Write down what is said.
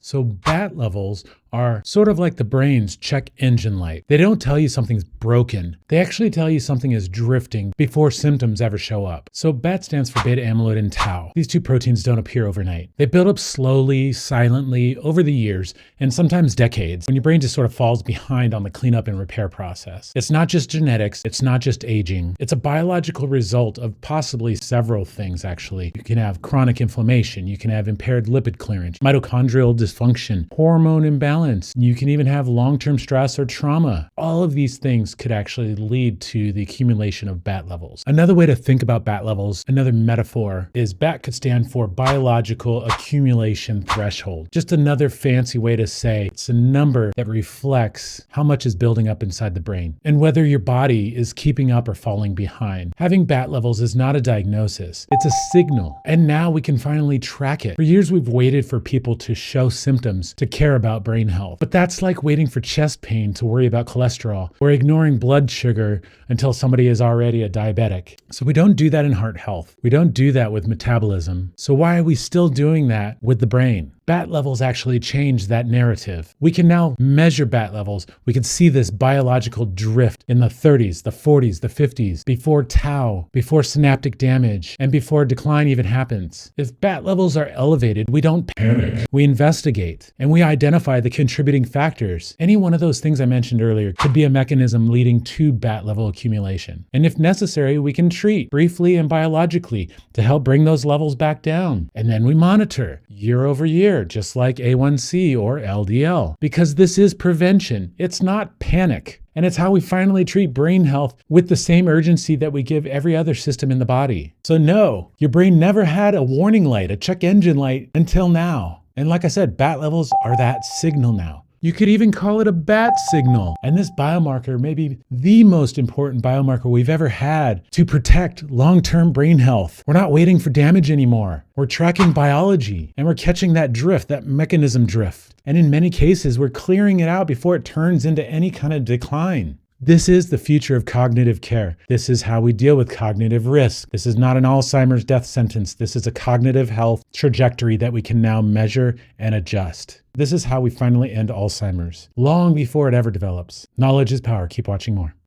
So BAT levels are sort of like the brain's check engine light. They don't tell you something's broken. They actually tell you something is drifting before symptoms ever show up. So BAT stands for Beta-Amyloid and Tau. These two proteins don't appear overnight. They build up slowly, silently, over the years, and sometimes decades, when your brain just sort of falls behind on the cleanup and repair process. It's not just genetics. It's not just aging. It's a biological result of possibly several things, actually. You can have chronic inflammation. You can have impaired lipid clearance, mitochondrial dysfunction, hormone imbalance. You can even have long-term stress or trauma. All of these things could actually lead to the accumulation of BAT levels. Another way to think about BAT levels, another metaphor, is BAT could stand for Biological Accumulation Threshold. Just another fancy way to say it's a number that reflects how much is building up inside the brain and whether your body is keeping up or falling behind. Having BAT levels is not a diagnosis. It's a signal. And now we can finally track it. For years, we've waited for people to show symptoms to care about brain health. But that's like waiting for chest pain to worry about cholesterol, or ignoring blood sugar until somebody is already a diabetic. So we don't do that in heart health. We don't do that with metabolism. So why are we still doing that with the brain? BAT levels actually change that narrative. We can now measure BAT levels. We can see this biological drift in the 30s, the 40s, the 50s, before tau, before synaptic damage, and before decline even happens. If BAT levels are elevated, we don't panic. We investigate, and we identify the contributing factors. Any one of those things I mentioned earlier could be a mechanism leading to BAT level accumulation. And if necessary, we can treat briefly and biologically to help bring those levels back down. And then we monitor year over year, just like A1C or LDL, because this is prevention. It's not panic. And it's how we finally treat brain health with the same urgency that we give every other system in the body. So no, your brain never had a warning light, a check engine light until now. And like I said, BAT levels are that signal now. You could even call it a BAT signal. And this biomarker may be the most important biomarker we've ever had to protect long-term brain health. We're not waiting for damage anymore. We're tracking biology, and we're catching that drift, that mechanism drift. And in many cases, we're clearing it out before it turns into any kind of decline. This is the future of cognitive care. This is how we deal with cognitive risk. This is not an Alzheimer's death sentence. This is a cognitive health trajectory that we can now measure and adjust. This is how we finally end Alzheimer's, long before it ever develops. Knowledge is power. Keep watching more.